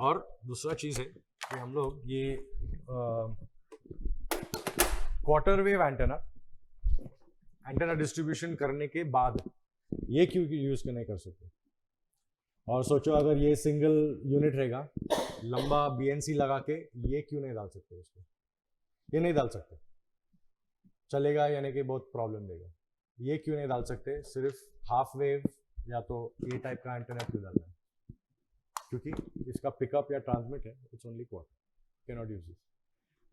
और दूसरा चीज़ है कि हम लोग ये क्वार्टर वेव एंटेना डिस्ट्रीब्यूशन करने के बाद ये क्यों यूज़ नहीं कर सकते। और सोचो अगर ये सिंगल यूनिट रहेगा, लंबा BNC लगा के ये क्यों नहीं डाल सकते उसको, ये नहीं डाल सकते, चलेगा यानी कि बहुत प्रॉब्लम देगा। ये क्यों नहीं डाल सकते, सिर्फ हाफ वेव या तो ये टाइप का एंटेना क्यों डालना है, क्योंकि इसका पिकअप या ट्रांसमिट है, it's only quarter, can not use this.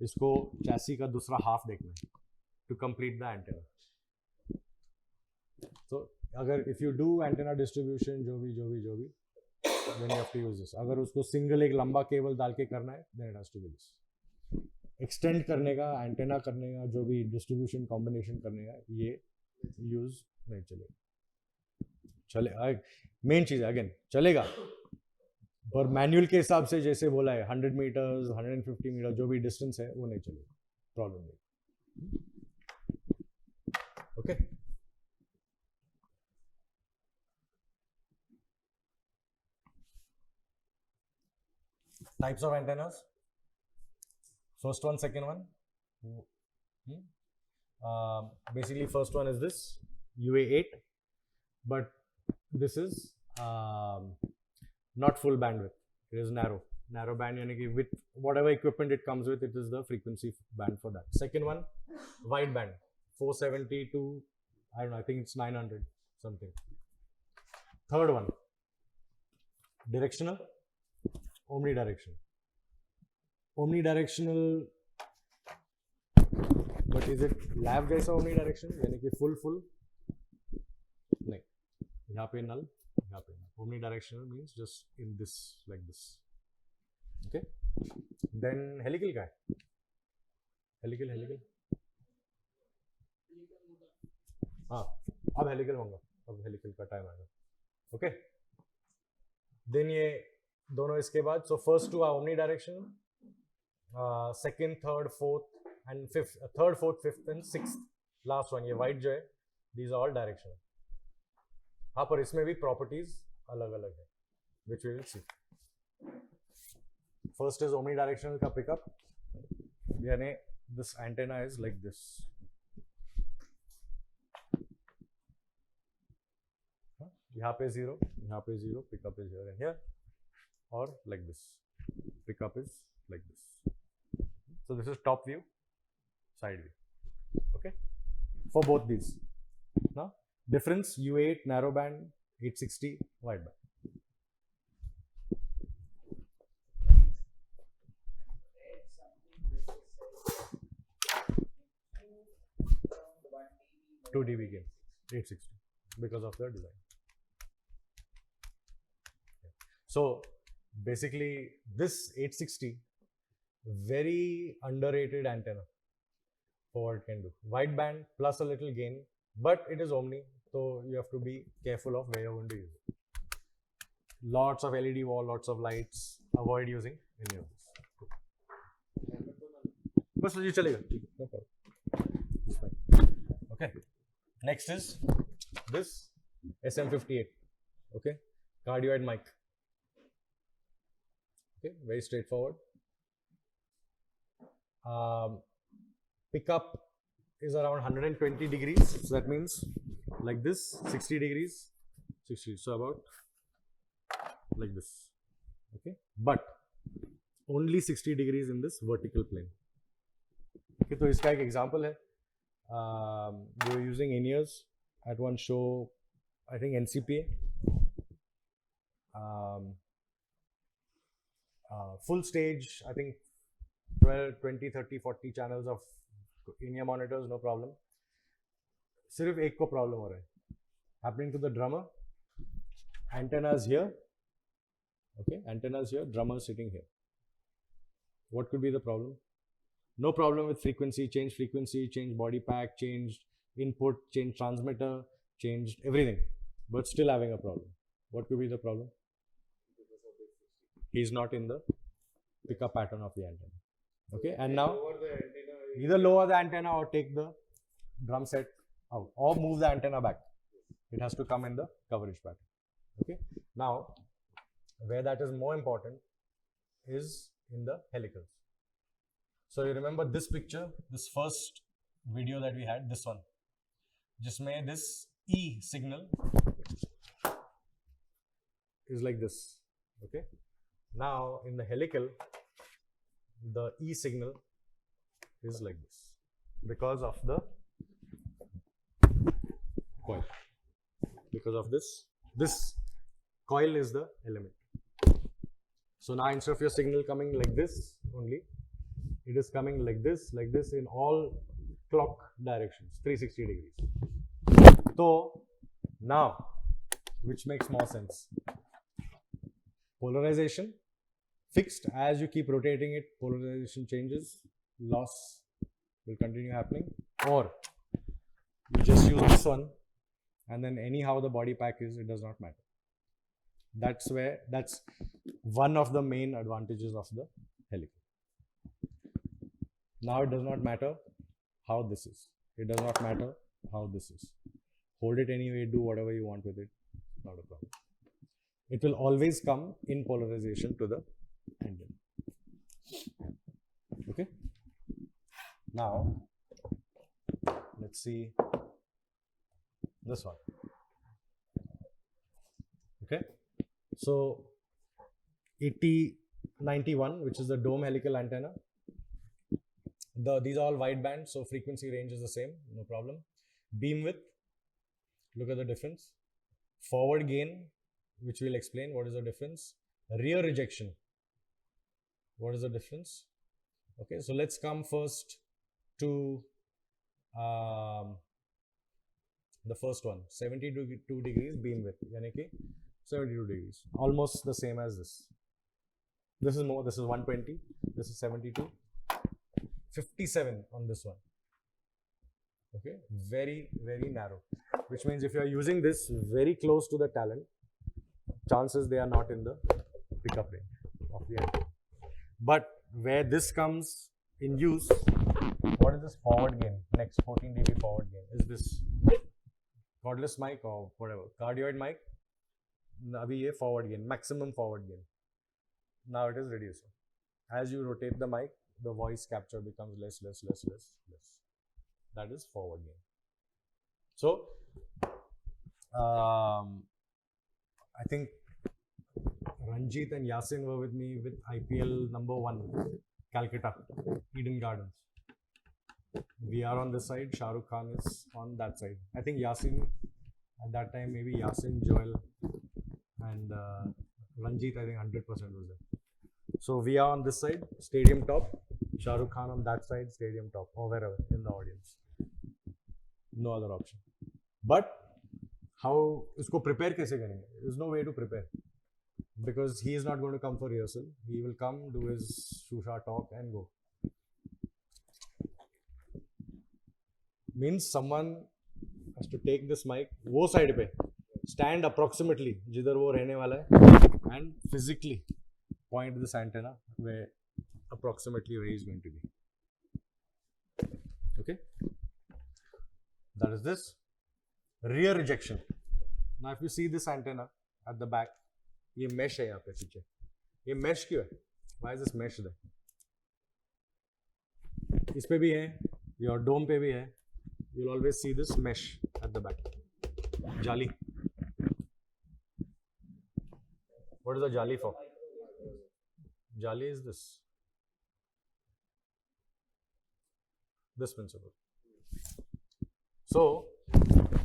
इसको चैसी का दूसरा हाफ देखना है टू कंप्लीट द एंटेना। तो अगर if you do antenna distribution जो भी then you have to use this. अगर उसको सिंगल एक लंबा केबल डाल के करना है then it has to be this. Extend करने का, एंटेना करने का, जो भी डिस्ट्रीब्यूशन कॉम्बिनेशन करने का, ये यूज नहीं चले। मेन चीज है अगेन, चलेगा पर मैनुअल के हिसाब से जैसे बोला है 100 मीटर्स 150 मीटर जो भी डिस्टेंस है वो नहीं चलेगा, प्रॉब्लम नहीं। Okay types of antennas, first one, second one. Basically first one is this UA8, but this is not full bandwidth, it is narrow band, yani ki with whatever equipment it comes with, it is the frequency band for that. Second one, wide band, 470 to I don't know, I think it's 900 something. Third one, directional, omnidirectional, but is it lab जैसा omnidirectional, यानी कि full नहीं, यहाँ पे null, यहाँ पे null. Omnidirectional means just in this, like this. Okay, then helical क्या है? helical हाँ, अब helical होगा, अब helical का टाइम आएगा। ओके, देन ये दोनों इसके बाद, so first two are omnidirectional, second, third, fourth and fifth, third, fourth, fifth and sixth, last one ये वाइट जो है, दीज आर ऑल डायरेक्शनल। हाँ, पर इसमें भी प्रॉपर्टीज अलग अलग है which we will see. First is omnidirectional का पिकअप, यानी this antenna is like this, यहाँ पे zero, pickup is here and here, or like this, pickup is like this. So this is top view, side view. Okay, for both these. Now difference, U8 narrow band, 860 wide band. Two dB gain, 860 because of the design. So basically this 860, very underrated antenna for what it can do. Wide band plus a little gain, but it is omni, so you have to be careful of where you're going to use it. Lots of LED wall, lots of lights, avoid using any of this. बस ये चलेगा, ठीक, no problem. Okay, next is this SM58. Okay, cardioid mic. Okay, very straightforward. Pickup is around 120 degrees, so that means like this, 60 degrees, 60, so about like this. Okay, but only 60 degrees in this vertical plane. Okay, तो इसका एक example है, we were using in-ears at one show, I think NCPA. Full stage, I think 12, 20, 30, 40 channels of in-ear monitors, no problem. सिर्फ एक को problem हो रहा है, happening to the drummer. Antennas here, okay, antennas here, drummer sitting here. What could be the problem? No problem with frequency, change body pack, changed input, changed transmitter, changed everything, but still having a problem. What could be the problem? He is not in the pickup pattern of the antenna. Okay, and now either lower the antenna or take the drum set out or move the antenna back. It has to come in the coverage pattern. Okay, now Where that is more important is in the helicals. So you remember this picture, this first video that we had, this one, जिसमें this E signal is like this. Okay. Now in the helical, the E signal is like this because of the coil. Because of this coil is the element. So now instead of your signal coming like this only, it is coming like this in all clock directions, 360 degrees. So now, which makes more sense? Polarization fixed. As you keep rotating it, polarization changes, loss will continue happening, or you just use this one and then anyhow the body pack is, it does not matter. That's one of the main advantages of the helical. Now it does not matter how this is. It does not matter how this is. Hold it anyway, do whatever you want with it, not a problem. It will always come in polarization to the antenna. Okay. Now let's see this one. Okay. So 8091, which is the dome helical antenna. These are all wideband, so frequency range is the same, no problem. Beam width, look at the difference. Forward gain, which we'll explain what is the difference. Rear rejection, what is the difference? Okay, so let's come first to the first one, 72 degrees beam width, yani ki 72 degrees, almost the same as this. This is more, this is 120, this is 72, 57 on this one. Okay, very, very narrow, which means if you are using this very close to the talent, chances they are not in the pickup range of the antenna. But where this comes in use, what is this forward gain? Next 14 dB forward gain is this cordless mic or whatever, cardioid mic. Abhi ye forward gain, maximum forward gain. Now it is reducing. As you rotate the mic, the voice capture becomes less. That is forward gain. So I think Ranjit and Yasin were with me with IPL number 1, Calcutta, Eden Gardens. We are on this side, Shah Rukh Khan is on that side. I think Yasin, at that time, maybe Yasin, Joel, and Ranjit, I think 100% was there. So we are on this side, stadium top, Shah Rukh Khan on that side, stadium top, or wherever in the audience. No other option. But how isko prepare kaise karenge? There's no way to prepare. Because he is not going to come for rehearsal. He will come, do his shusha talk and go. Means someone has to take this mic, wo side pe, stand approximately jidhar wo rehne wala hai, and physically point this antenna where approximately where he is going to be. Okay. That is this. Rear rejection. Now if you see this antenna at the back, ये mesh है यहाँ पे पीछे. ये mesh क्यों है? Why is this mesh there? इस पे भी है, your dome पे भी है. You'll always see this mesh at the back. Jali. What is the jali for? Jali is this. This principle. So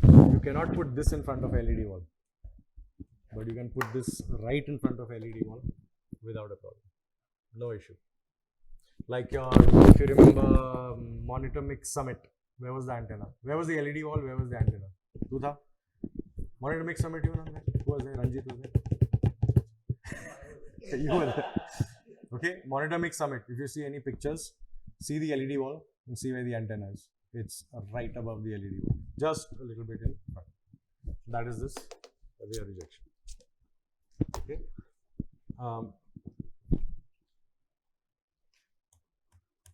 you cannot put this in front of LED wall, but you can put this right in front of LED wall without a problem. No issue. Like your, if you remember Monitor Mix Summit, where was the antenna? Where was the LED wall? Where was the antenna? Tu tha? Monitor Mix Summit, you were there? Who was there? Ranjit was there? You were there. Okay, Monitor Mix Summit. If you see any pictures, see the LED wall and see where the antenna is. It's right above the LED wall, just a little bit in front. That is this rear rejection. Okay.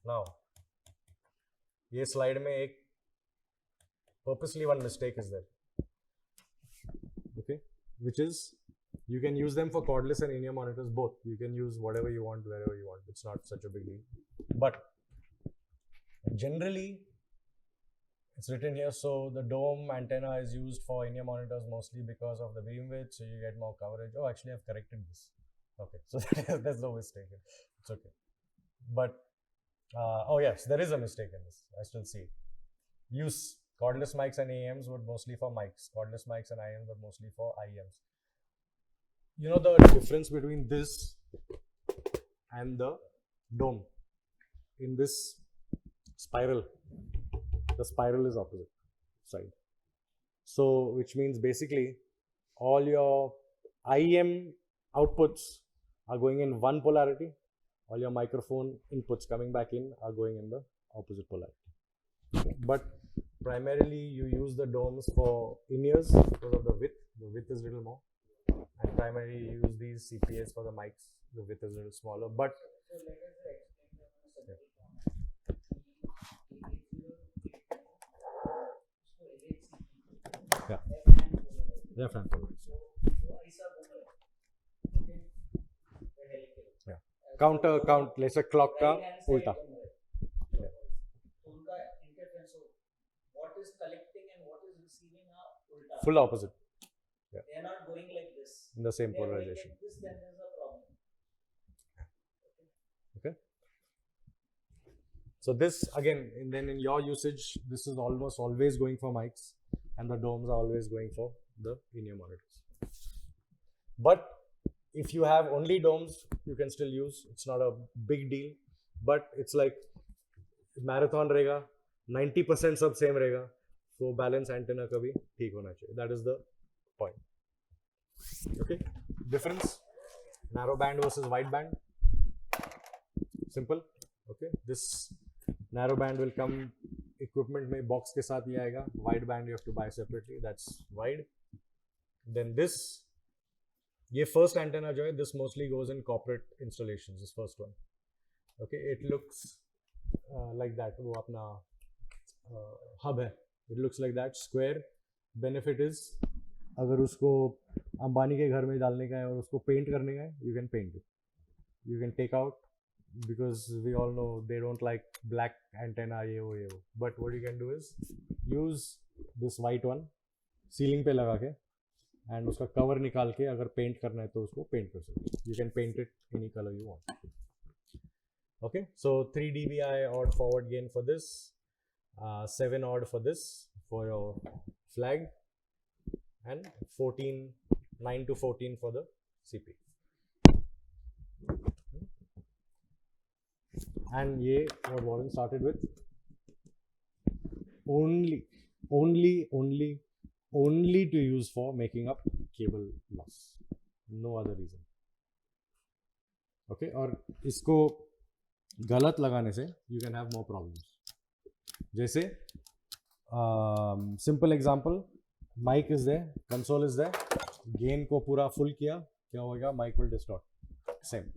Now, ये slide में एक purposely one mistake is there. Okay, which is You can use them for cordless and in-ear monitors both. You can use whatever you want, wherever you want. It's not such a big deal. But generally, it's written here, so the dome antenna is used for in-ear monitors mostly because of the beam width, so you get more coverage. Oh, actually, I've corrected this. Okay, so there's no mistake. It's okay. But, oh yes, there is a mistake in this. I still see it. Use cordless mics and AMs were mostly for mics. Cordless mics and IMs were mostly for IMs. You know the difference between this and the dome? In this spiral, the spiral is opposite side. So, which means basically all your IM outputs are going in one polarity, all your microphone inputs coming back in are going in the opposite polarity. But primarily you use the domes for in-ears because of the width. The width is a little more. And primarily you use these CPAs for the mics. The width is a little smaller. But yeah. Left hand forward. Yeah. Count. Let's say clock ka ulta. Yeah. What is collecting and what is receiving are ulta. Full opposite. Yeah. They are not going like this. In the same they polarization. Like this, then there's a problem. Okay. So this again, and then in your usage, this is almost always going for mics, and the domes are always going for the in-ear monitors. But if you have only domes, you can still use. It's not a big deal, but it's like marathon रहेगा, 90% सब same रहेगा, so balance antenna का भी ठीक होना चाहिए. That is the point. Okay, difference: narrow band versus wide band. Simple. Okay, this narrow band will come equipment में box के साथ ही आएगा. Wide band you have to buy separately. That's wide. Then this, ये first antenna जो है, this mostly goes in corporate installations. This first one. Okay, it looks like that. वो अपना hub है. It looks like that, square. Benefit is, अगर उसको अंबानी के घर में डालने का है और उसको पेंट करने का है, you can paint it. You can take out, because we all know they don't like black antenna ये वो. But what you can do is use this white one, ceiling पे लगा के, and उसका cover निकाल के अगर paint करना है तो उसको paint कर सकते. You can paint it any color you want. Okay, so 3 dBi odd forward gain for this, 7 odd for this for your flag, and 9 to 14 for the CP. And ye what Warren started with, only to use for making up cable loss, no other reason. Okay, और इसको गलत लगाने से you can have more problems. जैसे simple example, mic is there, console is there, gain को पूरा full किया, क्या होगा? Mic will distort. Same.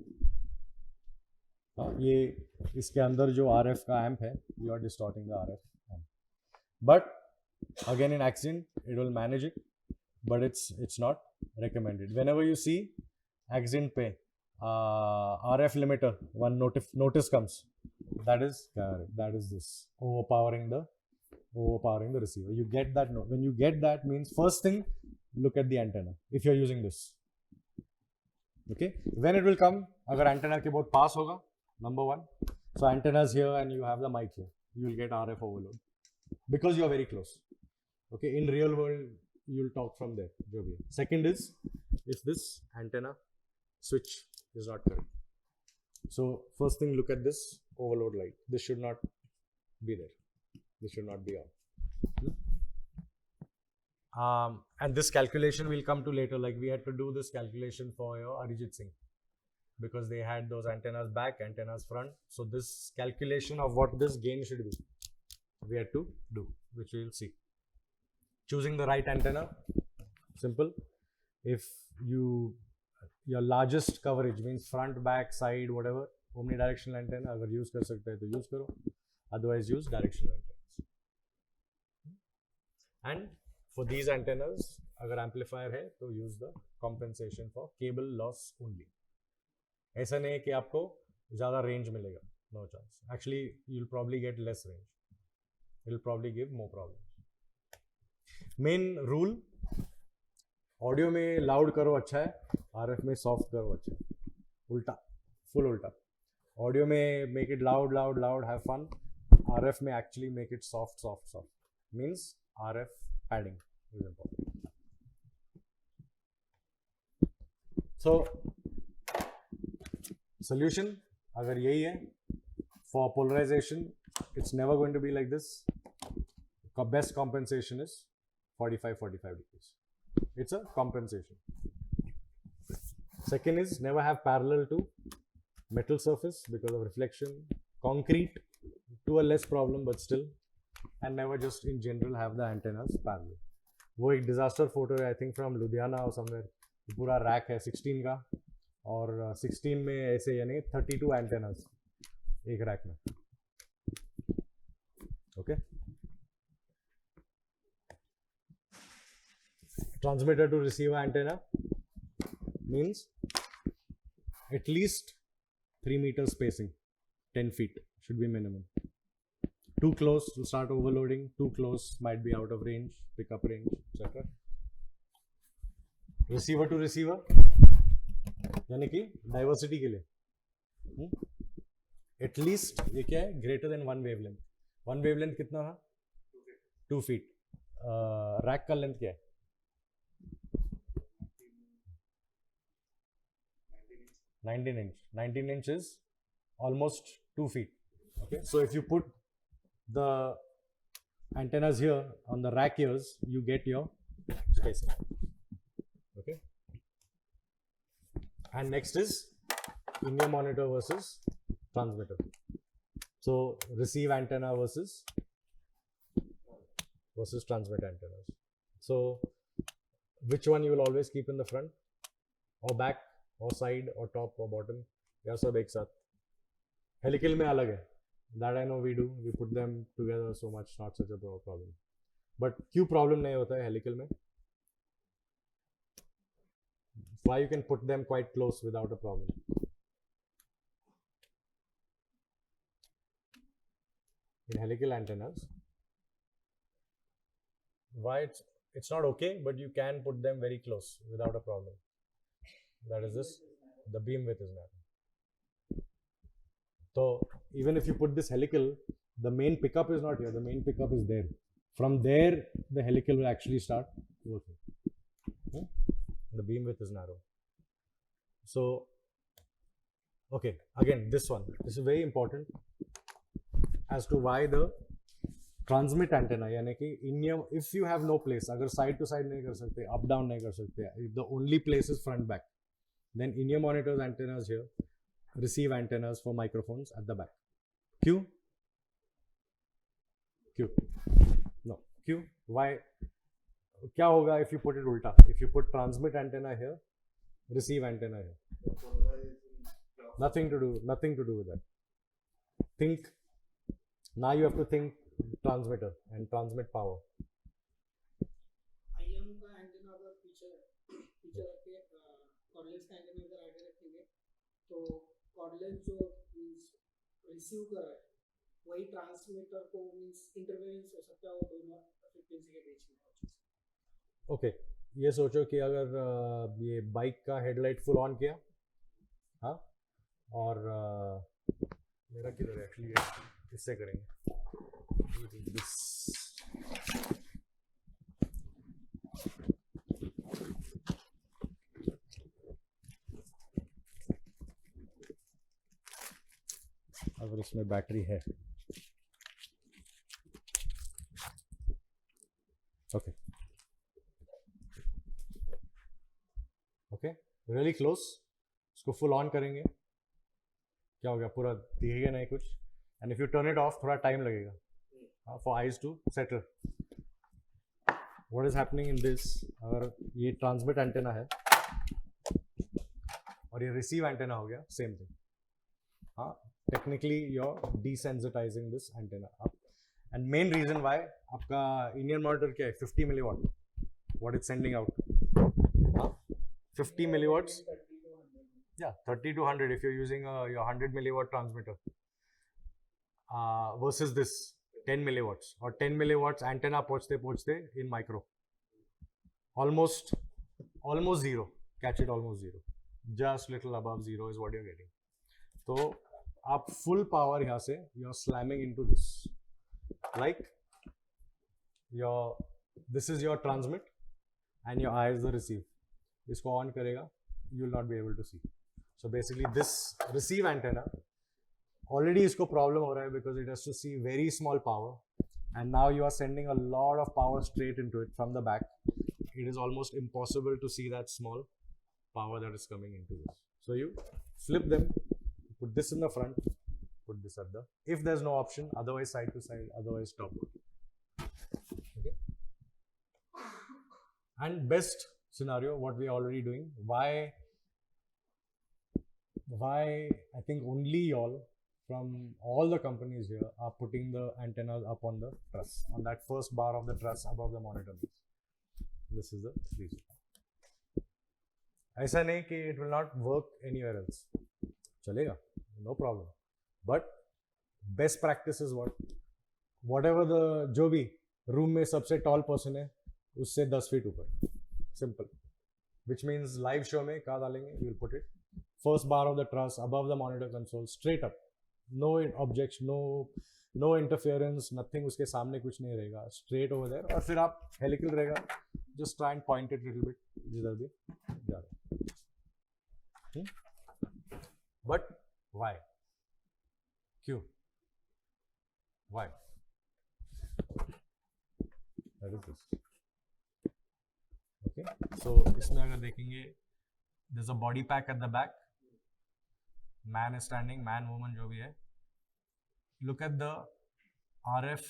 ये इसके अंदर जो RF का amp है, you are distorting the RF amp. But again in accent, it will manage it, but it's not recommended. Whenever you see accent पे RF limiter, one notice comes, that is this overpowering the receiver. You get that note. When you get that, means first thing, look at the antenna if you're using this. Okay, when it will come, अगर antenna के बहुत पास होगा, number one, so antennas here and you have the mic here, you will get RF overload because you are very close. Okay, in real world you will talk from there. Second is, if this antenna switch is not correct, so first thing, look at this overload light. This should not be there. This should not be on. And this calculation we'll come to later. Like we had to do this calculation for your Arijit Singh, because they had those antennas back, antennas front. So this calculation of what this gain should be, we had to do, which we will see. Choosing the right antenna, simple. If your largest coverage means front, back, side, whatever, omnidirectional antenna, अगर use कर सकते हैं तो use करो, otherwise use directional antennas. And for these antennas, अगर amplifier है तो use the compensation for cable loss only. ऐसा नहीं है कि आपको ज़्यादा रेंज मिलेगा, no chance. Actually you will probably get less range, it will probably give more problem. Main rule, audio में लाउड करो अच्छा है, आरएफ में सॉफ्ट करो अच्छा है. उल्टा, फुल उल्टा. ऑडियो में make it loud loud loud, have fun. RF में actually make it soft soft soft. Means RF padding is important. So solution अगर यही है, for polarisation it's never going to be like this. Best compensation is 45 degrees. It's a compensation. Second is never have parallel to metal surface because of reflection. Concrete to a less problem but still. And never just in general have the antennas parallel. वो एक disaster photo है I think from Ludhiana or somewhere. पूरा rack है 16 का और 16 में ऐसे यानी 32 antennas एक rack में. Okay. Transmitter to receiver antenna means at least 3 meter spacing, 10 feet should be minimum. Too close to start overloading, too close might be out of range, pickup range, etc. Receiver to receiver यानी कि diversity के लिए at least ये क्या है, greater than 1 wavelength. 1 wavelength कितना था? 2 feet. Rack का लेंथ क्या है? 19 inch. 19 inch is almost 2 feet. Okay, so if you put the antennas here on the rack ears, you get your spacing. Okay, and next is in-ear monitor versus transmitter. So receive antenna versus transmit antennas. So which one you will always keep in the front or back or side or top or bottom, या सब एक साथ? Helical में अलग है, that I know we do, we put them together so much, not such a problem. But क्यों problem नहीं होता है हेलिकल में? Why you can put them quite close without a problem? In helical antennas, why it's not okay, but you can put them very close without a problem. That is this, the beam width is narrow. So even if you put this helical, the main pickup is not here, the main pickup is there. From there the helical will actually start working. The beam width is narrow. So okay, again this is very important as to why the transmit antenna, यानी कि if you have no place, अगर side to side नहीं कर सकते, up down नहीं कर सकते, if the only place is front back, then in-ear monitors antennas here, receive antennas for microphones at the back. Q? No. Q? Why? क्या होगा if you put it ulta? If you put transmit antenna here, receive antenna here. Nothing to do with that. Think. Now you have to think transmitter and transmit power. IM का antenna अगर पीछे रख के cordless का antenna इधर आगे रखेंगे तो कॉर्डलेस जो रिसीव कर रहा है वही ट्रांसमीटर को मींस इंटरफेरेंस हो सकता है वो दोनों फ्रीक्वेंसी के बीच में. ओके, ये सोचो कि अगर ये बाइक का हेडलाइट फुल ऑन किया, हाँ, और मेरा किधर है एक्चुअली, इससे करेंगे अगर इसमें बैटरी है. ओके रियली क्लोज, इसको फुल ऑन करेंगे, क्या हो गया, पूरा दिखेगा नहीं कुछ. And if you turn it off थोड़ा टाइम लगेगा for eyes to settle. What is happening in this, अगर ये ट्रांसमिट एंटेना है और ये रिसीव एंटेना हो गया, सेम थिंग. हाँ, technically you are desensitising this antenna. And main reason why आपका इन-ईयर मॉनिटर क्या है, 50 milliwatt. what it's sending out. 50 milliwatts. Yeah, 30 to 100 if you're using your 100 milliwatt transmitter versus this 10 milliwatts or 10 milliwatts antenna pochte in micro. Almost zero. Catch it almost zero. Just little above zero is what you're getting. So, up full power here se you're slamming into this. Like this is your transmit and your eye is the receive. Isko on karega, you will not be able to see. So basically this receive antenna already isko problem ho raha hai because it has to see very small power, and now you are sending a lot of power straight into it from the back. It is almost impossible to see that small power that is coming into this. So you flip them, put this in the front, put this at the, if there's no option, otherwise side to side, otherwise topward. Okay. And best scenario, what we are already doing, why I think only y'all from all the companies here are putting the antennas up on the truss, on that first bar of the truss above the monitor. This is the reason. ऐसा नहीं कि it will not work anywhere else. चलेगा, no problem. But best practice is what? Whatever the जो भी room में सबसे tall person है, उससे 10 feet ऊपर. Simple. Which means live show में कहाँ डालेंगे? You will put it first bar of the truss above the monitor console, straight up. No objects, no interference, nothing. उसके सामने कुछ नहीं रहेगा. Straight over there. और फिर आप helical रहेगा. Just try and point it a little bit. जिधर भी जा रहा. But why? Q. Why? That is this. Okay. So इसमें अगर देखेंगे, there's a body pack at the back. Man is standing, man, woman जो भी है. Look at the RF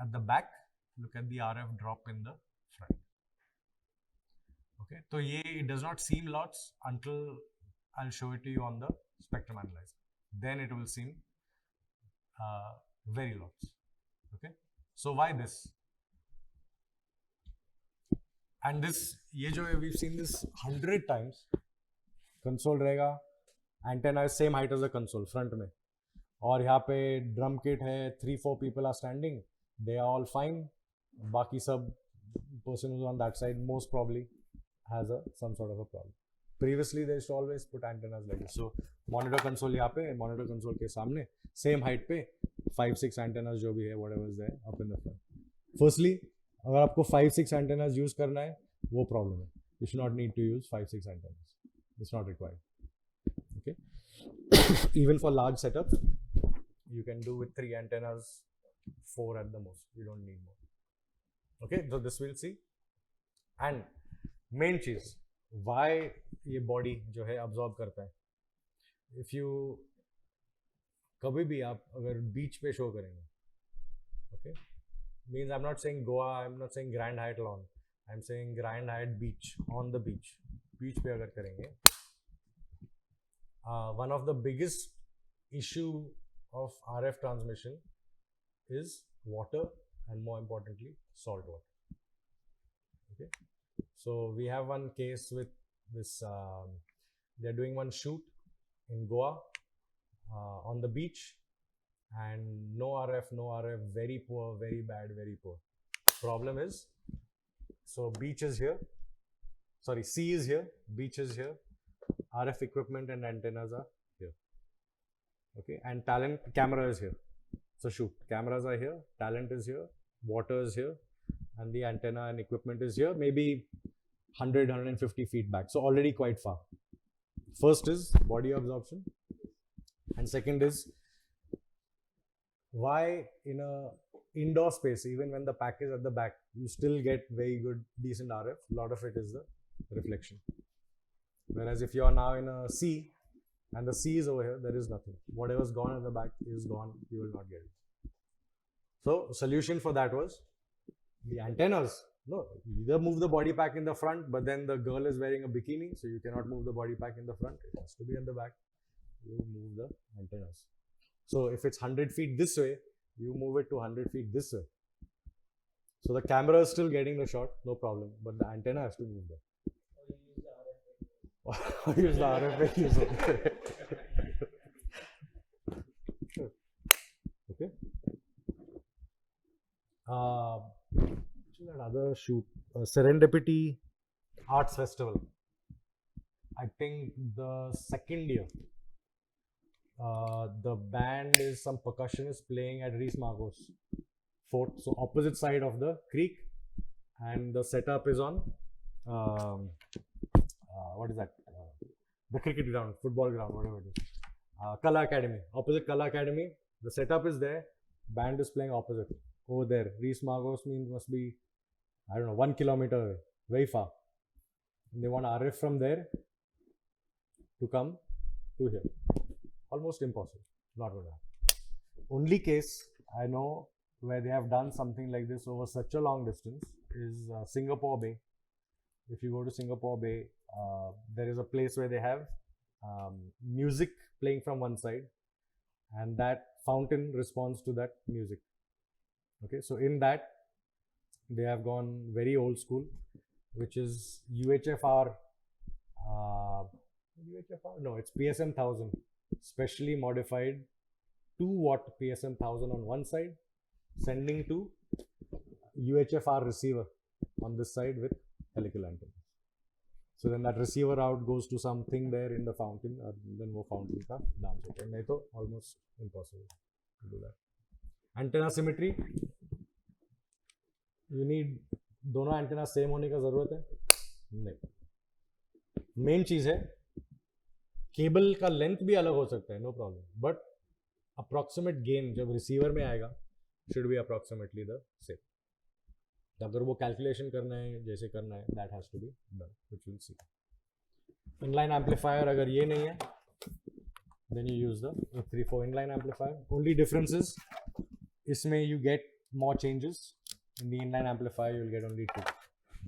at the back. Look at the RF drop in the front. Okay. So ये it does not seem lots until I'll show it to you on the spectrum analyzer. Then it will seem very lots. Okay. So why this? And this, ये जो है, we've seen this 100 times. Console रहेगा, antenna is same height as the console front में, और यहाँ पे drum kit है, 3-4 people are standing, they are all fine. बाकी सब person who's on that side most probably has some sort of a problem. Previously they used to always put antennas like this. So monitor console यहाँ पे, monitor console के सामने same height पे 5-6 antennas जो भी है, whatever is there up in the front. Firstly, अगर आपको 5-6 antennas use करना है, वो problem है. You should not need to use 5-6 antennas. It's not required. Okay. Even for large setup, you can do with 3 antennas, 4 at the most. You don't need more. Okay. So this we'll see. And main चीज, why ये body जो है absorb करता है? If you कभी भी आप अगर beach पे show करेंगे, okay, means I'm not saying Goa, I'm not saying Grand Hyatt lawn, I'm saying Grand Hyatt beach, on the beach. Beach पे अगर करेंगे, one of the biggest issue of RF transmission is water, and more importantly, salt water. Okay. So we have one case with this, they're doing one shoot in Goa on the beach, and no RF, very poor, very bad, very poor. Problem is, so beach is here, sorry, sea is here, beach is here, RF equipment and antennas are here. Okay, and talent camera is here. So shoot, cameras are here, talent is here, water is here, and the antenna and equipment is here, maybe 100-150 feet back. So already quite far. First is body absorption, and second is why in a indoor space, even when the pack is at the back, you still get very good, decent RF. A lot of it is the reflection. Whereas if you are now in a sea, and the sea is over here, there is nothing. Whatever's gone at the back is gone, you will not get it. So solution for that was the antennas. No, you either move the body pack in the front, but then the girl is wearing a bikini, so you cannot move the body pack in the front. It has to be at the back. You move the antennas. So if it's 100 feet this way, you move it to 100 feet this way. So the camera is still getting the shot, no problem, but the antenna has to move there. Or use the RF values. Okay. That other shoot, Serendipity Arts Festival. I think the second year. The band is some percussionist playing at Rees Magos Fort, so opposite side of the creek, and the setup is on what is that? The cricket ground, football ground, whatever it is. Kala Academy, opposite Kala Academy. The setup is there. Band is playing opposite over there. Rees Magos means must be, I don't know, 1 kilometer away, very far. And they want RF from there to come to here. Almost impossible. Not going to happen. Only case I know where they have done something like this over such a long distance is Singapore Bay. If you go to Singapore Bay, there is a place where they have music playing from one side, and that fountain responds to that music. Okay, so in that they have gone very old school, which is UHFR. UHFR? No, it's PSM 1000, specially modified 2-watt PSM 1000 on one side, sending to UHFR receiver on this side with helical antenna. So then that receiver out goes to something there in the fountain, and then वो fountain का dance होता है. नहीं तो almost impossible to do that. Antenna symmetry. You need दोनों antenna same होने का ज़रूरत है? नहीं. Main चीज़ है केबल का लेंथ भी अलग हो सकता है, no problem, but approximate gain जब रिसीवर में आएगा should be approximately the same. अगर वो कैलकुलेशन करना है जैसे करना है, that has to be done, which will see. Inline amplifier अगर ये नहीं है, then you use the 834 inline amplifier. Only difference is इसमें you get more changes. In the inline amplifier you will get only 2.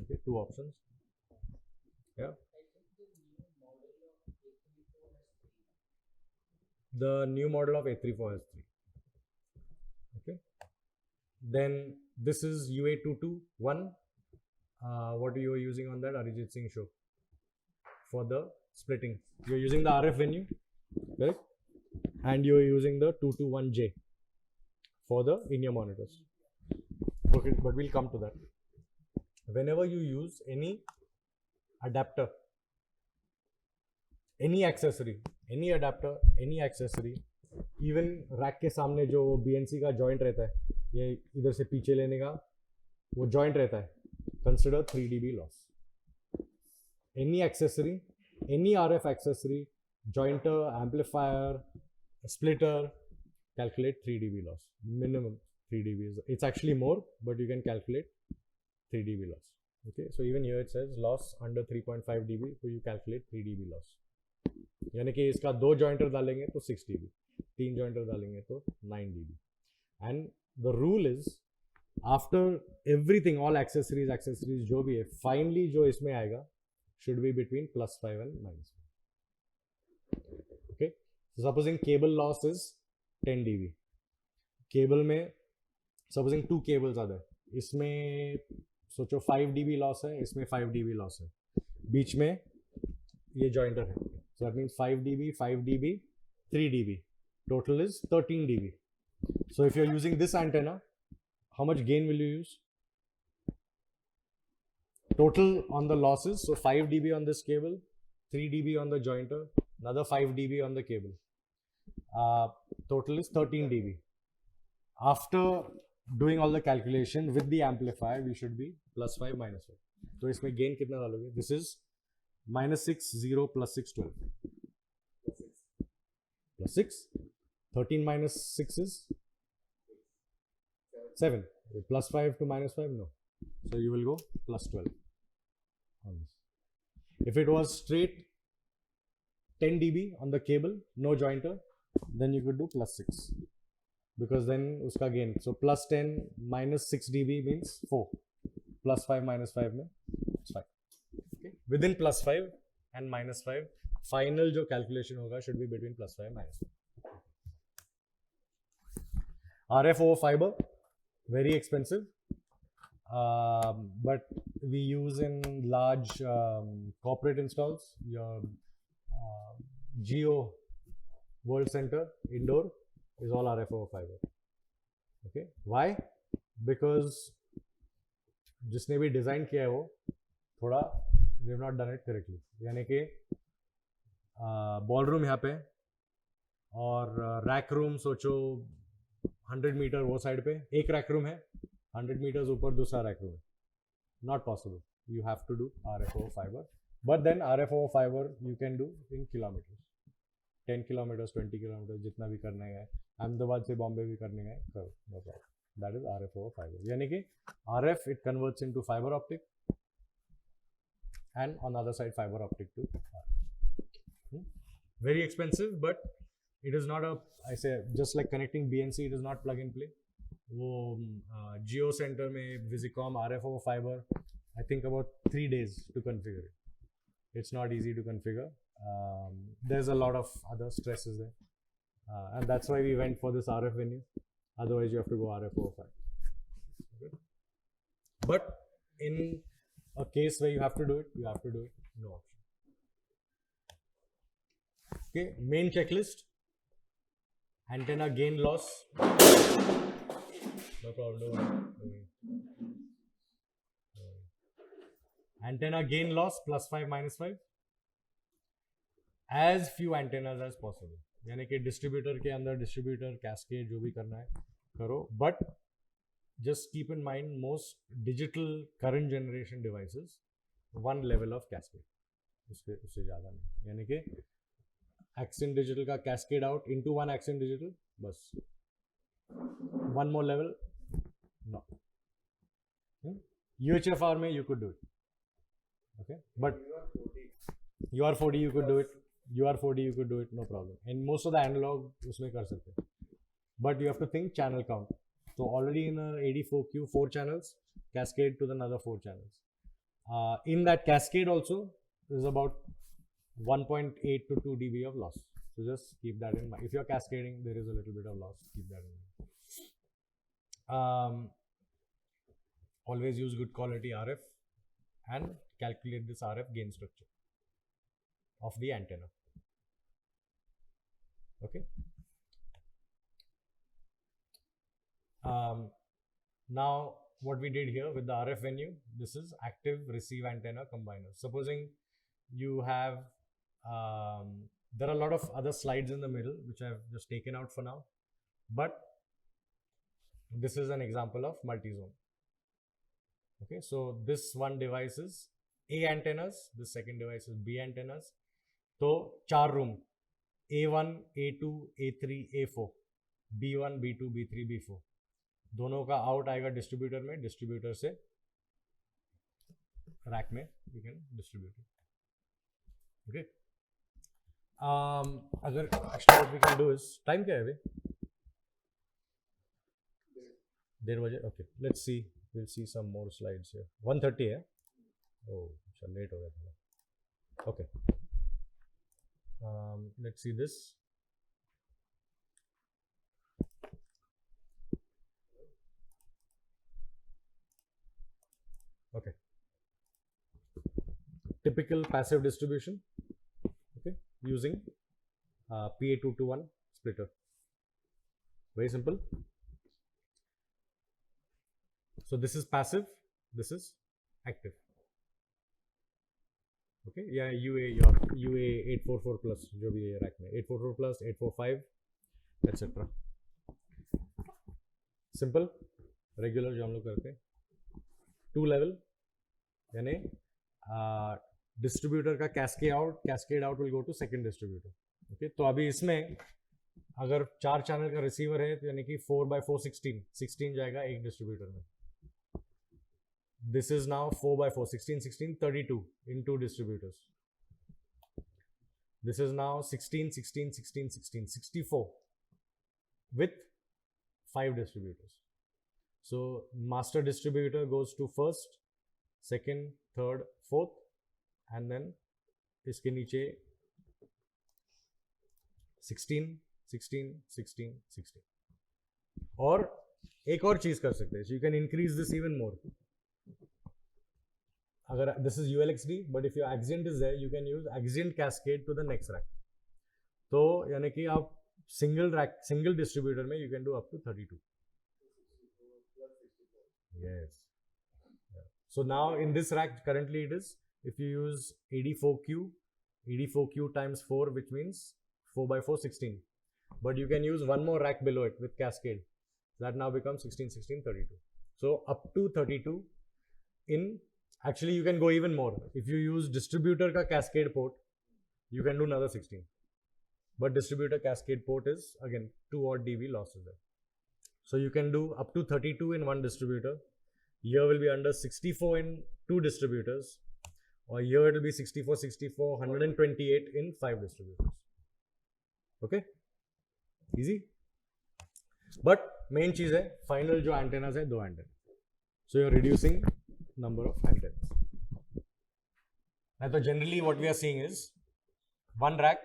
Okay, 2 options. या the new model of 834 has 3. Okay, then this is UA221. What you are using on that? Arijit Singh show for the splitting. You are using the RF venue, correct? And you are using the 221J for the in-ear monitors. Okay, but we'll come to that. Whenever you use any adapter, any accessory, any adapter, any accessory, even rack के सामने जो BNC का joint रहता है, ये इधर से पीछे लेने का वो जॉइंट रहता है, consider 3 dB loss. Any accessory, any RF accessory, jointer, amplifier, splitter, calculate 3 dB loss. Minimum 3 dB. It's actually more, but you can calculate 3 dB loss. Okay, so even here it says loss under 3.5 dB, so you calculate 3 dB loss. यानी कि इसका 2 jointer डालेंगे तो 6 dB, 3 jointer डालेंगे तो 9 dB. And the rule is after everything, all accessories जो भी है, फाइनली जो इसमें आएगा should be between +5 and -5. Okay, supposing cable loss is 10 dB. Cable में सपोजिंग 2 केबल्स आ जाए, इसमें सोचो 5 dB लॉस है, इसमें 5 dB लॉस है, बीच में ये जॉइंटर है. So that means 5 dB, 5 dB, 3 dB. Total is 13 dB. So if you're using this antenna, how much gain will you use? Total on the losses, so 5 dB on this cable, 3 dB on the jointer, another 5 dB on the cable. Total is 13 dB. After doing all the calculation with the amplifier, we should be +5, -5. So इसमें gain कितना डालोगे? This is -6, 0, +6, 12. +6. 13 minus 6 is 7. +5 to -5, no. So you will go +12 on this. If it was straight 10 dB on the cable, no jointer, then you could do +6. Because then uska gain. So +10 minus 6 dB means 4. +5 -5 में it's 5. Within +5 and -5, final जो calculation होगा should be between +5 and -5. RF over fiber, very expensive. but we use in large corporate installs. Your Geo World Center indoor is all RF over fiber. Okay, why? Because जिसने भी design किया है वो थोड़ा they have not done it correctly. यानी कि ball room यहाँ पे और रैक रूम सोचो 100 मीटर वो साइड पे एक रैक रूम है, 100 मीटर्स ऊपर दूसरा रैक रूम है. Not possible. You have to do RF over fiber. But then RF over fiber you can do in kilometers. 10 kilometers, 20 kilometers, जितना भी करने गए, अहमदाबाद से बॉम्बे भी करने गए, करो, no problem. That is RF over fiber. यानी कि RF it converts into fiber optic, and on the other side fiber optic to RF. Very expensive, but it is not a, I say, just like connecting BNC, it is not plug and play. वो Geo Center में Visicom RF over fiber, I think about 3 days to configure it. It's not easy to configure. There's a lot of other stresses there, and that's why we went for this RF venue. Otherwise, you have to go RF over fiber. Okay. But in a case where you have to do it, you have to do it. No option. Okay. Main checklist: antenna gain loss. No problem. Antenna gain loss +5 -5. As few antennas as possible. यानी कि distributor के अंदर distributor cascade जो भी करना है करो, but just keep in mind most digital current generation devices 1 level of cascade, उससे ज़्यादा नहीं. यानी कि एक्सेंट डिजिटल का cascade out into 1 accent digital, बस 1 more level, no. UHFR में you could do it. Okay, but UR40 you could do it. UR40 you could do it, no problem. And most of the analog उसमें कर सकते हैं. But you have to think channel count. So already in a 84Q 4 channels, cascade to another 4 channels. In that cascade also is about 1.8 to 2 dB of loss. So just keep that in mind. If you're cascading, there is a little bit of loss. Keep that in mind. Always use good quality RF and calculate this RF gain structure of the antenna. Okay. Now what we did here with the RF venue, this is active receive antenna combiner. Supposing you have, there are a lot of other slides in the middle which I have just taken out for now, but this is an example of multi-zone. Okay, so this one device is A antennas, this second device is B antennas. तो 4 room A1, A2, A3, A4, B1, B2, B3, B4 दोनों का out आएगा distributor में, distributor से रैक में you can distribute. Okay, अगर actually what we can do is, time क्या है अभी? 1:30 बजे. Okay, let's see, will see some more slides here. 1:30 है. ओह चल लेट हो गया थोड़ा. Okay, let's see this. Okay, typical passive distribution, okay, using PA221 splitter. Very simple. So this is passive, this is active. Okay, या UA 844 plus जो भी है rack में, 844 plus 845 etc. सिंपल रेगुलर जो हम लोग करते हैं. 2 लेवल यानी डिस्ट्रीब्यूटर का cascade out will go to second distributor. Okay, तो अभी इसमें अगर 4 चैनल का रिसीवर है तो यानी कि 4/4 16 जाएगा एक डिस्ट्रीब्यूटर में. This is now 4/4 16 32 in 2 distributors. This is now 16 64 with 5 distributors. So master distributor goes to first, second, third, fourth, and then इसके नीचे 16 16 16 16. और एक और चीज कर सकते हैं, so you can increase this even more. अगर this is ULXD, but if your accent is there, you can use accent cascade to the next rack. तो यानी कि आप single distributor में you can do up to 32. Yes. Yeah. So now in this rack currently it is, if you use 84Q times 4, which means 4 by 4, 16. But you can use one more rack below it with cascade. That now becomes 16, 16, 32. So up to 32 in, actually you can go even more. If you use distributor ka cascade port, you can do another 16. But distributor cascade port is again 2 odd dB losses there. So you can do up to 32 in one distributor. Here will be under 64 in two distributors. Or here it will be 64, 64, 128 in 5 distributors. Okay? Easy? But main चीज है, final जो antennas है, 2 antennas. So you're reducing number of antennas. तो generally what we are seeing is one rack.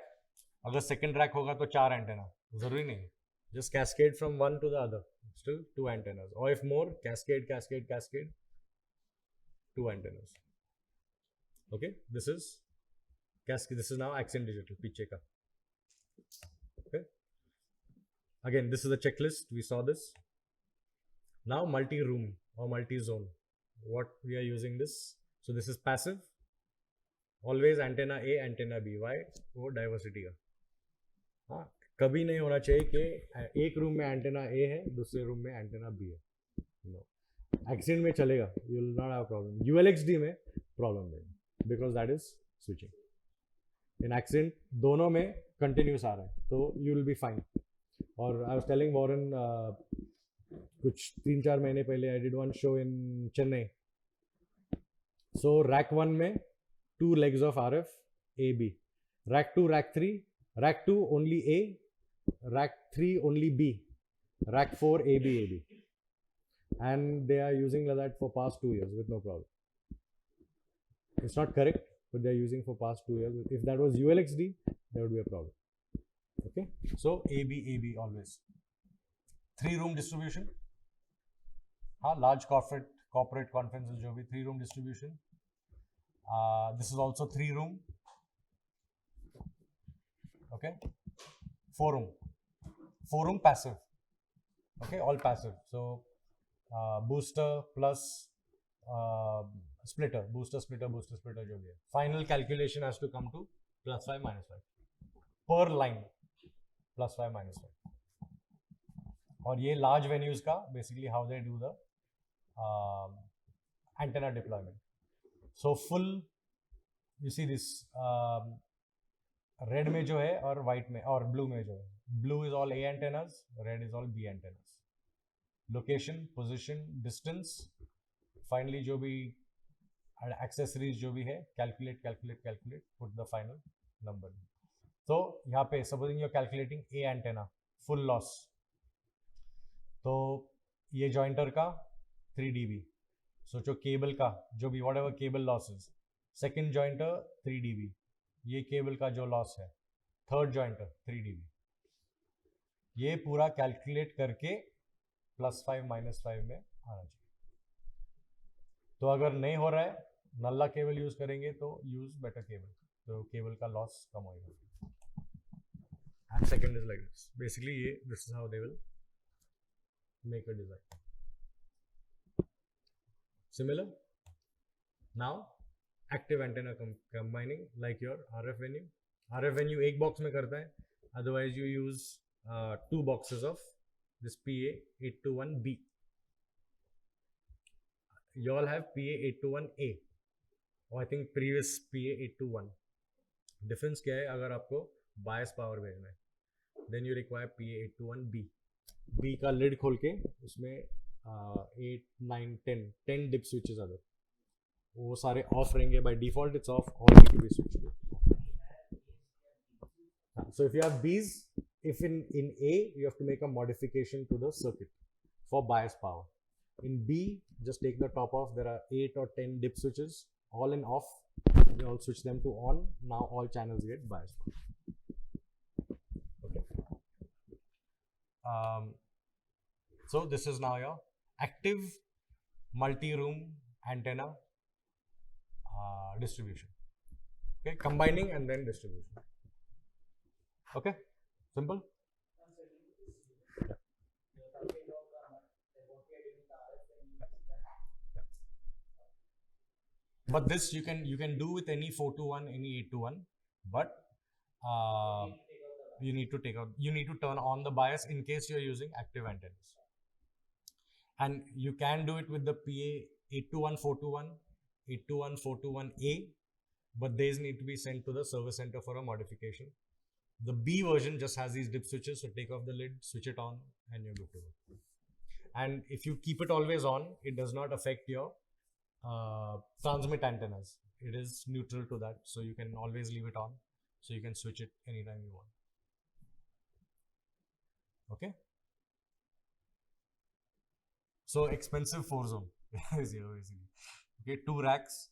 अगर second rack होगा तो 4 antenna. जरूरी नहीं. Just cascade from one to the other. Still 2 antennas. Or if more, cascade, 2 antennas. Okay, this is cascade. This is now accent digital, पीछे का. Okay. Again, this is the checklist. We saw this. Now multi-room or multi-zone. What we are using this. So this is passive. Always antenna A, antenna B. Why? वो diversity का. हाँ, कभी नहीं होना चाहिए कि एक रूम में एंटेना A है, दूसरे रूम में एंटेना B है. No. Accent में चलेगा. You will not have problem. ULXD में problem नहीं. Because that is switching. In accent दोनों में continuous आ रहा है, तो you will be fine. और I was telling Warren कुछ 3-4 महीने पहले I did one show in Chennai. So rack 1 में 2 legs of RF A B. Rack 2, rack 3. Rack 2 only A. Rack 3 only B. Rack 4 A B A B. And they are using that for past 2 years with no problem. It's not correct, but they are using for past 2 years. If that was ULXD, there would be a problem. Okay, so AB always. 3-room distribution. Large corporate conferences जो भी 3-room distribution. This is also 3-room. Okay, 4-room passive. Okay, all passive. So booster plus splitter, booster splitter जो भी है. Final calculation has to come to +5 -5 per line. +5 -5. और ये large venues का basically how they do the antenna deployment. So full, you see this red में जो है और white में और blue में जो है. Blue is all A antennas, red is all B antennas. Location, position, distance. Finally जो भी accessories जो भी है, calculate, put the final number. तो यहाँ पे supposing you're calculating A antenna, full loss. तो ये jointer का 3 dB. सोचो केबल का जो भी whatever cable losses. Second jointer 3 dB. ये केबल का जो लॉस है. Third jointer 3 dB. ये पूरा कैलकुलेट करके +5 -5 में आना चाहिए. तो अगर नहीं हो रहा है, नल्ला केबल यूज करेंगे तो यूज बेटर केबल, तो केबल का लॉस कम होगा. And second is like this. Basically ये this is how they will make a design. Similar. Now active antenna combining like your RF venue. RF venue एक box में करता है, otherwise you use 2 boxes of this PA821B. You all have PA821A or I think previous PA821. Difference क्या है? अगर आपको bias power भेजना है, then you require PA821B. B का lid खोल के उसमें 8, 9, 10 dip switches are there. वो सारे off रहेंगे. By default it's off. All need to be switched to. So if you have B's, if in A you have to make a modification to the circuit for bias power. In B, just take the top off. There are 8 or 10 dip switches, all in off. You all switch them to on. Now all channels get bias power. Okay. So this is now your active multi-room antenna. distribution. Okay, combining and then distribution. Okay, simple. But this you can do with any 421, any 821, but you need to turn on the bias in case you're using active antennas. And you can do it with the PA 821, 421, 821, 421A, but these need to be sent to the service center for a modification. The B version just has these dip switches, so take off the lid, switch it on, and you're good to go. And if you keep it always on, it does not affect your transmit antennas. It is neutral to that, so you can always leave it on, so you can switch it anytime you want. Okay. So expensive 4-zone is here basically. Okay, 2 racks,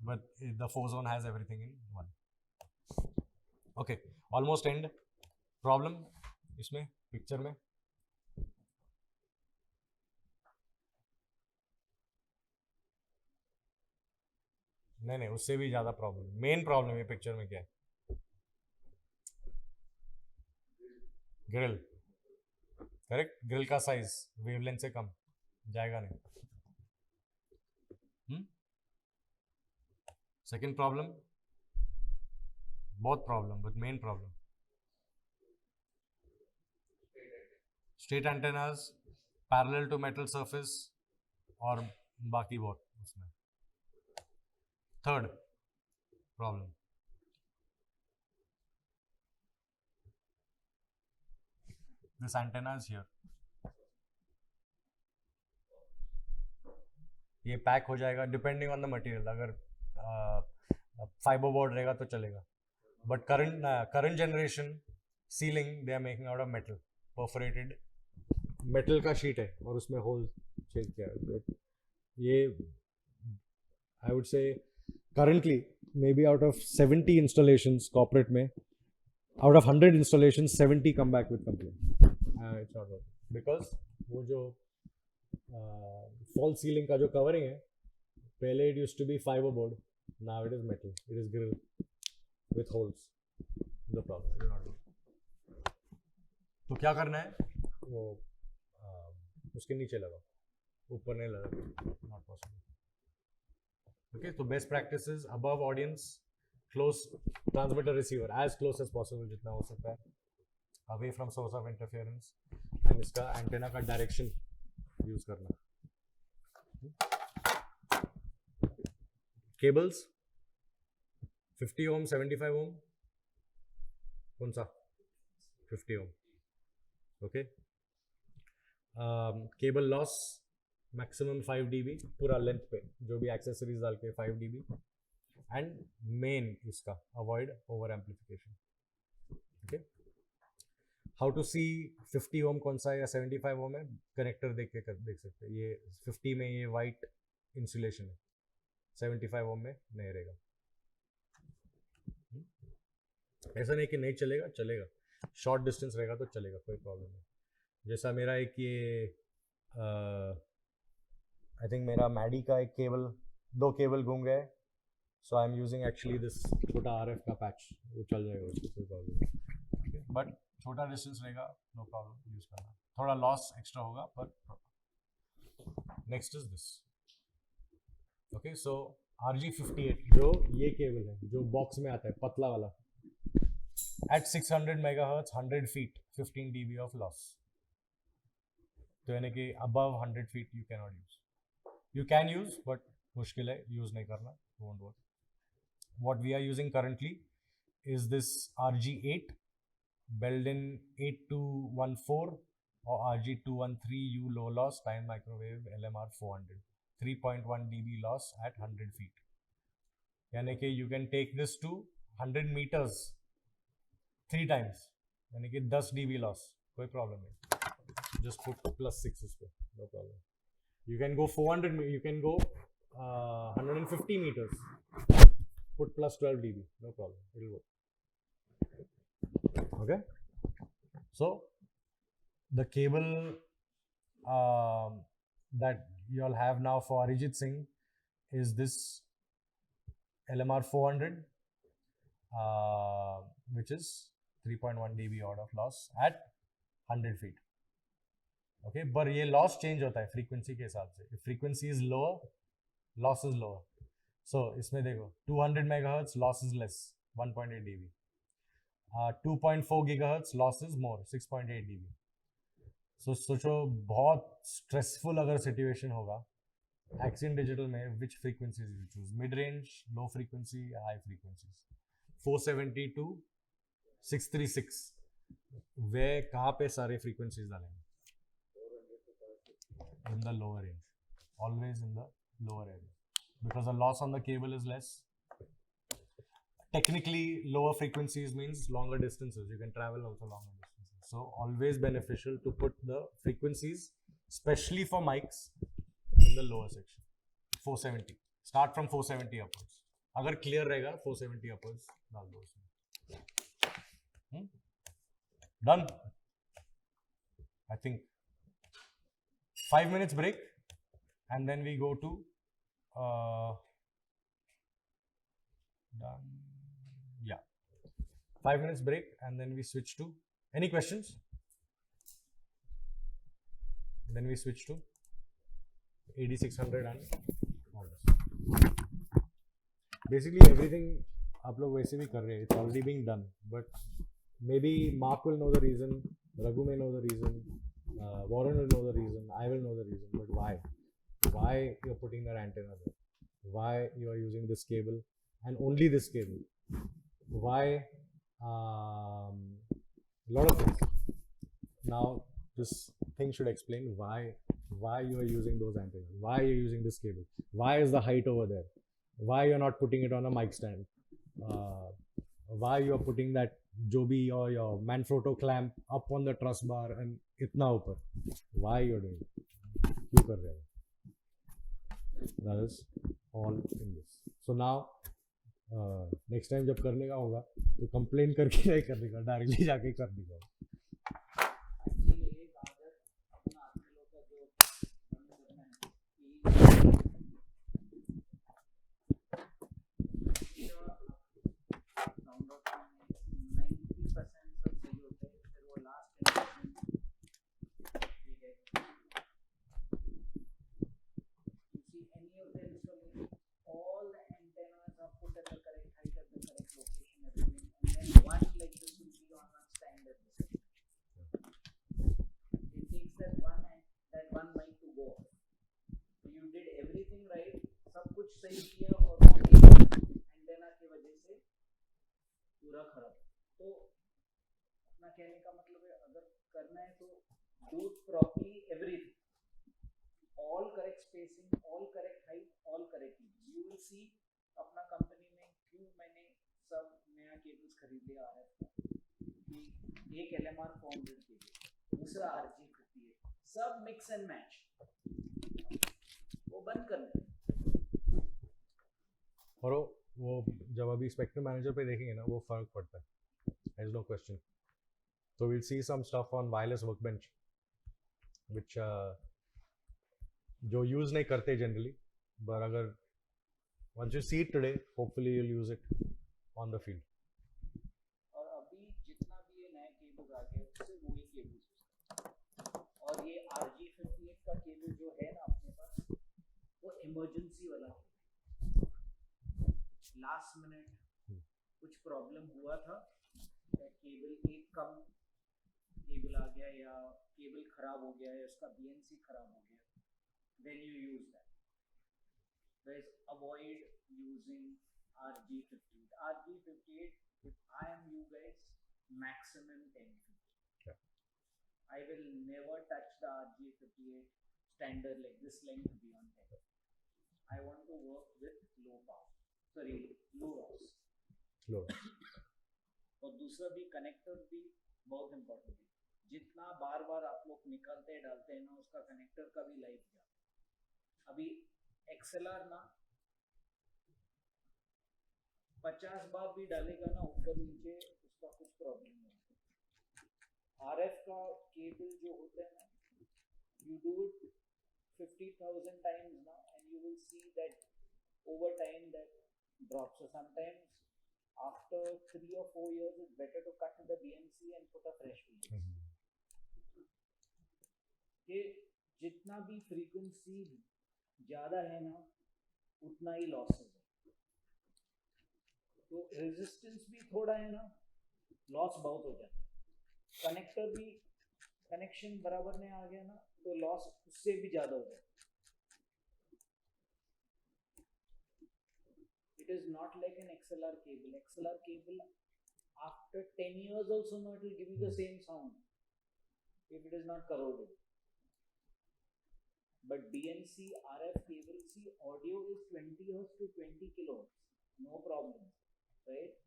but the 4-zone has everything in one. Okay, almost end. Problem इसमें picture में? नहीं उससे भी ज़्यादा problem. Main problem है picture में क्या है? ग्रिल. करेक्ट. ग्रिल का साइज वेवलेंथ से कम जाएगा नहीं. सेकेंड प्रॉब्लम, बहुत problem, but main problem straight antennas, parallel to metal surface और बाकी बहुत उसमें. Third problem, this antenna is here. ये पैक हो जाएगा डिपेंडिंग ऑन द मटेरियल. अगर फाइबर बोर्ड रहेगा तो चलेगा, but current generation ceiling they are making out of metal, perforated metal का शीट है और उसमें होल छेद किया है. ये I would say currently maybe out of 70 installations corporate में, out of 100 installations 70 come back with complaint. It's not working because वो जो false ceiling का जो covering है, पहले it used to be fiber board, now it is metal, it is grill with holes. The problem is not working. तो क्या करना है? वो उसके नीचे लगा, ऊपर नहीं लगा. Not possible. Okay, so best practices above audience, close transmitter receiver as close as possible जितना हो सकता है, away from source of interference, and इसका antenna का direction use करना. Cables 50 ohm, 75 ohm, कौन सा? 50 ohm. Okay. Cable loss maximum 5 dB पूरा लेंथ पे, जो भी एक्सेसरीज डाल के 5 dB. एंड मेन इसका avoid over amplification. Okay, how to see 50 ohm कौन सा है या 75 ओम है? कनेक्टर देख सकते हैं. ये 50 में ये वाइट इंसुलेशन है, 75 ओम में नहीं रहेगा. ऐसा नहीं कि नहीं चलेगा, चलेगा. शॉर्ट डिस्टेंस रहेगा तो चलेगा, कोई प्रॉब्लम नहीं. जैसा मेरा एक ये आई थिंक मेरा मैडी का एक केबल, 2 केबल घूम गए, so I am using actually this छोटा RF का पैच, वो चल जाएगा, उसको कोई प्रॉब्लम नहीं. बट छोटा डिस्टेंस रहेगा, नो प्रॉब्लम यूज करना. थोड़ा लॉस एक्स्ट्रा होगा पर. Next is this. Okay, so RG58 जो ये केबल है जो बॉक्स में आता है पतला वाला, at 600 MHz 100 feet 15 dB of loss. तो यानी कि above 100 feet you can not use. You can use, but मुश्किल है, यूज नहीं करना, won't work. What we are using currently is this RG8 Belden 8214 or RG213U low loss time microwave LMR 400, 3.1 dB loss at 100 feet. यानी कि you can take this to 100 meters 3 times, यानी कि 10 dB loss, कोई problem नहीं. Just put +6 इस पे, no problem. You can go 400, you can go 150 meters, put +12 dB, no problem, it will work. Okay, so the cable that you all have now for Arijit Singh is this LMR 400, which is 3.1 dB odd of loss at 100 feet. Okay, पर ये loss change होता है frequency के हिसाब से. If frequency is lower, loss is lower. So इसमें देखो 200 megahertz loss is less, 1.8 dB. 2.4 gigahertz loss is more, 6.8 dB. So सोचो बहुत स्ट्रेसफुल अगर सिचुएशन होगा एक्सियन डिजिटल में, which frequencies you choose? Mid range, low frequency, high frequencies. 470 to 636, वे कहाँ पे सारे frequencies डालेंगे? In the lower range, always in the lower area, because the loss on the cable is less. Technically lower frequencies means longer distances, you can travel also longer distances, so always beneficial to put the frequencies, especially for mics, in the lower section. 470, start from 470 upwards. अगर clear रहेगा 470 upwards डाल दो उसमें. Done. I think 5 minutes break, and then we go to done. Yeah, 5 minutes break, and then we switch to any questions. Then we switch to 8600 and all this. Basically everything आप लोग वैसे भी कर रहे हैं. It's already being done, but maybe Mark will know the reason, Raghu may know the reason, Warren will know the reason, I will know the reason, but why? Why you're putting that antenna there? Why you are using this cable and only this cable? Why? A lot of things. Now this thing should explain why you are using those antennas, why you're using this cable, why is the height over there, why you're not putting it on a mic stand, why you are putting that Joby or your Manfrotto clamp up on the truss bar and itna upar. Why you're doing it? Kyun kar rahe ho? That is all in this. So now next time जब करने का होगा तो complain करके नहीं करने का, directly जाके कर देगा. सही किया और वो एंटेना की वजह से पूरा खराब. तो अपना कहने का मतलब है अगर करना है तो do properly everything, all correct spacing, all correct height, all correct. You will see अपना कंपनी में क्यों मैंने सब नया केबल्स खरीद लिया RF कि एक LMR 400 केबल, दूसरा RG58, सब मिक्स एंड मैच, वो बंद करना. और वो जब अभी स्पेक्ट्रम मैनेजर पे देखेंगे ना वो फर्क पड़ता है, there is no question. So we'll see some stuff on wireless workbench which जो यूज़ नहीं करते जनरली, but अगर once you see it today, hopefully you'll use it on the field. और अभी जितना भी ये नए केबल आ गए उससे वही केबल, और ये RG58 का केबल जो है ना अपने पास, वो इमरजेंसी वाला लास्ट मिनट कुछ प्रॉब्लम हुआ था, केबल एक कम केबल आ गया या केबल खराब हो गया या उसका BNC खराब हो गया, then you use that. Guys, avoid using RG58. RG58, if I am you guys, maximum 10 feet. Yeah. I will never touch the RG58 standard like this length beyond 10. I want to work with low power. Sorry, low loss. Low. और दूसरा भी connector भी बहुत important है. जितना बार बार आप लोग निकालते हैं डालते हैं ना, उसका कनेक्टर का भी लाइफ गया. अभी XLR ना 50 बार भी डालेगा ना ऊपर नीचे, उसका कुछ प्रॉब्लम नहीं. RF का केबल जो होता है ना, you do it 50,000 times now and you will see that over time that drop. So sometimes after 3 or 4 years, it's better to cut the BNC and put a fresh BNC. कि जितना भी frequency ज़्यादा है ना, उतना ही losses है. तो resistance भी थोड़ा है ना, loss बहुत हो जाता है. Connector भी connection बराबर में आ गया ना, तो loss उससे भी ज़्यादा हो जाता है. It is not like an XLR cable. XLR cable, after 10 years also, no, it will give you the same sound if it is not corroded. But BNC RF cable, see, audio is 20 hertz to 20 kilohertz, no problem, right?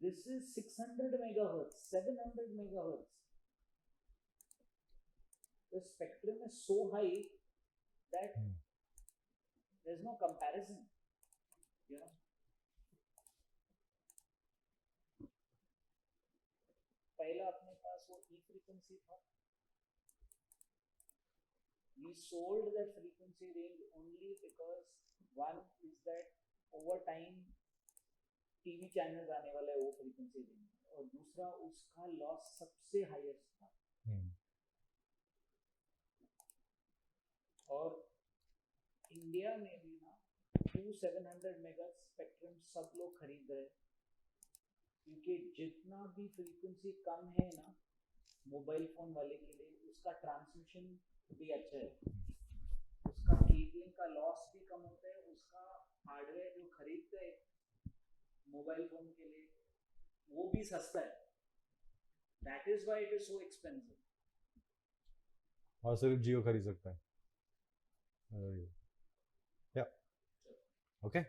This is 600 megahertz, 700 megahertz. The spectrum is so high that there's no comparison, you know. पहला अपने पास वो E frequency था. We sold that frequency range only because one is that over time TV channels आने वाला है वो frequency range, और दूसरा उसका loss सबसे highest था. और इंडिया में भी ना 2700 मेगा स्पेक्ट्रम सब लोग खरीद रहे हैं, क्योंकि जितना भी फ्रीक्वेंसी कम है ना मोबाइल फोन वाले के लिए, उसका ट्रांसमिशन भी अच्छा है, उसका केबलिंग का लॉस भी कम होता है, उसका हार्डवेयर जो खरीदते हैं मोबाइल फोन के लिए वो भी सस्ता है. That is why it is so expensive. और सिर्फ जियो खरीद सकता है. या ओके.